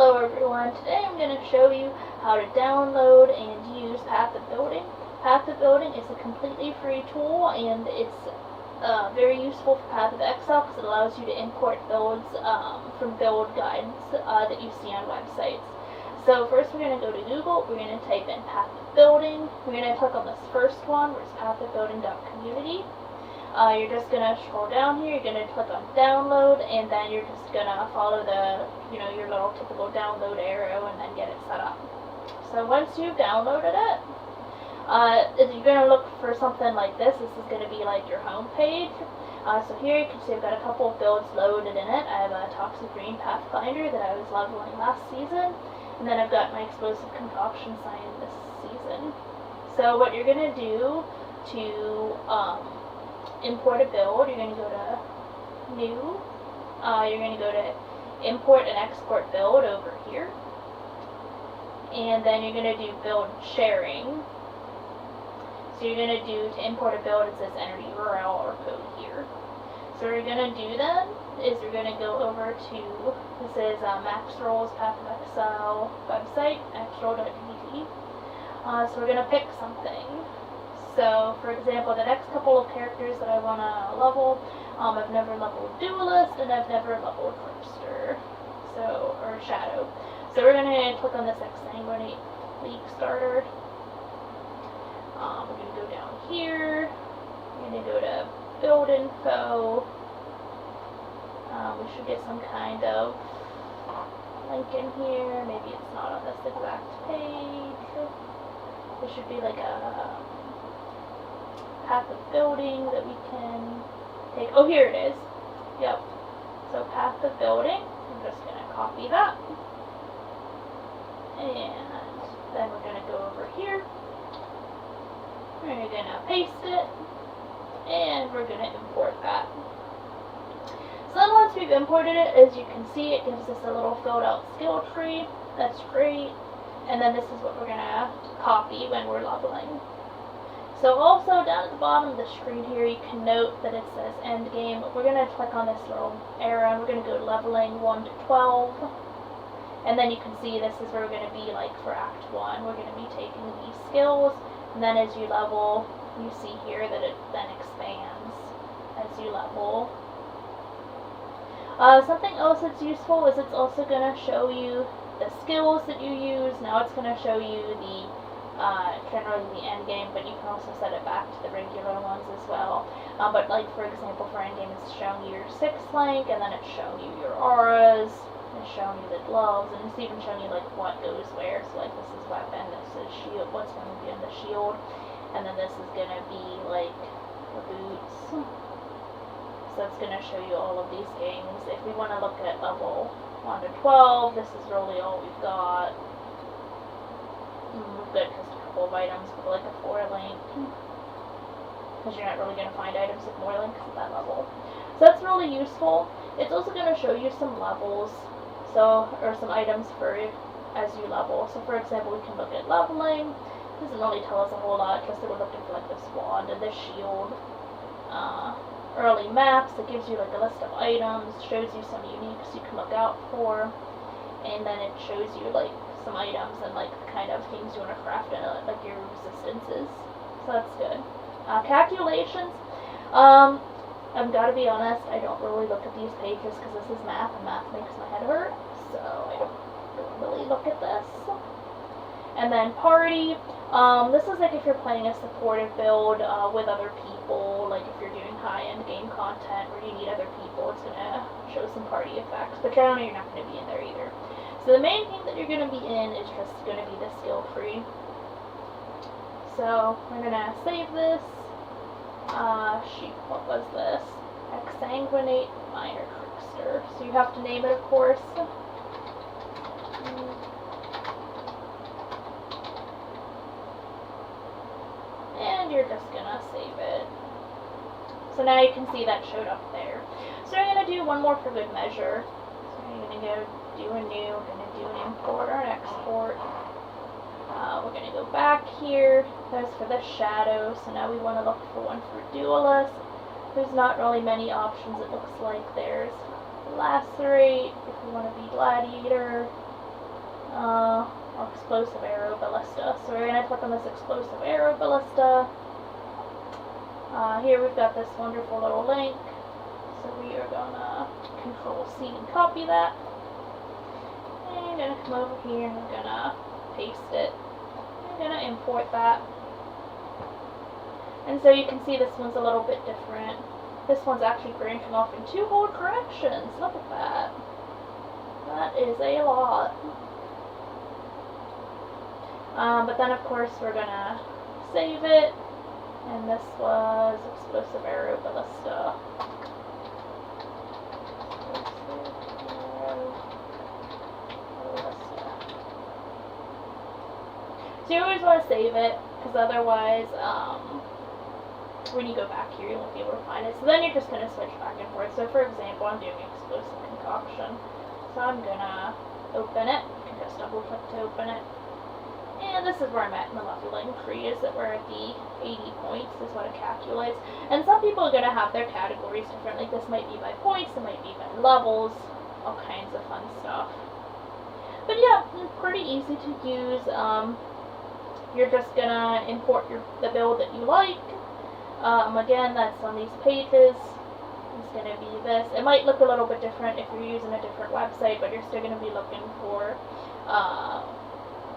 Hello everyone, today I'm going to show you how to download and use Path of Building. Path of Building is a completely free tool and it's very useful for Path of Exile because it allows you to import builds from build guides that you see on websites. So first we're going to go to Google, we're going to type in Path of Building, we're going to click on this first one where it's pathofbuilding.community. You're just going to scroll down here, you're going to click on download, and then you're just going to follow the, your little typical download arrow and then get it set up. So once you've downloaded it, you're going to look for something like this. This is going to be like your home page. So here you can see I've got a couple of builds loaded in it. I have a Toxic Green Pathfinder that I was leveling last season, and then I've got my Explosive Concoction Sign this season. So what you're going to do to import a build, you're going to go to New, you're going to go to Import and Export Build over here, and then you're going to do Build Sharing. So you're going to do, to import a build, it says enter URL or code here. So what you're going to do then is you're going to go over to, this is Maxroll's Path of Exile website, maxroll.gt. So we're going to pick something. So, for example, the next couple of characters that I want to level, I've never leveled Duelist and I've never leveled Trickster, or Shadow. So we're going to click on this Exsanguinate League Starter. We're going to go down here, we're going to go to Build Info. We should get some kind of link in here, maybe it's not on this exact page. There should be like a Path of Building that we can take. Oh, here it is. Yep. So Path of Building. I'm just going to copy that. And then we're going to go over here. We're going to paste it. And we're going to import that. So then once we've imported it, as you can see, it gives us a little filled out skill tree. That's great. And then this is what we're going to copy when we're leveling. So also down at the bottom of the screen here, you can note that it says end game. We're going to click on this little arrow and we're going to go to leveling 1 to 12. And then you can see this is where we're going to be like for Act 1. We're going to be taking these skills, and then as you level, you see here that it then expands as you level. Something else that's useful is it's also going to show you the skills that you use. Now it's going to show you the generally the end game, but you can also set it back to the regular ones as well. But like for example, for end game, it's showing you your 6th rank, and then it's showing you your auras, it's showing you the gloves, and it's even showing you like what goes where. So like this is weapon, this is shield, what's going to be in the shield, and then this is going to be like the boots. So it's going to show you all of these things. If we want to look at level 1 to 12, this is really all we've got. We've got just a couple of items with like a 4 link, because you're not really going to find items with more links at that level. So that's really useful. It's also going to show you some levels, or some items for as you level. So for example, we can look at leveling. It doesn't really tell us a whole lot, just that we're looking for like this wand and this shield. Early maps, it gives you like a list of items, shows you some uniques you can look out for, and then it shows you like some items and like the kind of things you want to craft in it, like your resistances. So that's good. Calculations. I've got to be honest, I don't really look at these pages because this is math, and math makes my head hurt, so I don't really look at this. And then party. This is like if you're playing a supportive build with other people, like if you're doing high-end game content where you need other people, it's going to show some party effects, but generally you're not going to be in there either. So the main thing that you're going to be in is just going to be the skill tree. So we're going to save this. What was this? Exsanguinate Minor Trickster. So you have to name it, of course. And you're just going to save it. So now you can see that showed up there. So we're going to do one more for good measure. So you're going to go do a new, we're going to do an import or an export. We're going to go back here. There's for the Shadow, so now we want to look for one for Duelist. There's not really many options, it looks like. There's Lacerate, if we want to be Gladiator. explosive arrow ballista. So we're going to click on this explosive arrow ballista. Here we've got this wonderful little link. So we are going to Control C and copy that. And I'm going to come over here and I'm going to paste it. I'm going to import that. And so you can see this one's a little bit different. This one's actually branching off in 2 whole directions. Look at that. That is a lot. But then of course we're going to save it. And this was explosive arrow ballista. So you always want to save it, because otherwise, when you go back here, you won't be able to find it. So then you're just going to switch back and forth. So for example, I'm doing explosive concoction. So I'm going to open it. You can just double click to open it. And this is where I'm at in the leveling tree, is that we're at the 80 points is what it calculates. And some people are going to have their categories different. Like this might be by points, it might be by levels, all kinds of fun stuff. But yeah, pretty easy to use. You're just going to import the build that you like. Again, that's on these pages. It's going to be this. It might look a little bit different if you're using a different website, but you're still going to be looking for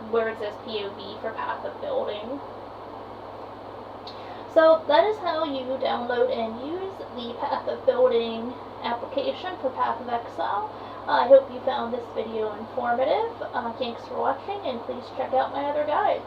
where it says POB for Path of Building. So that is how you download and use the Path of Building application for Path of Exile. I hope you found this video informative. Thanks for watching, and please check out my other guides.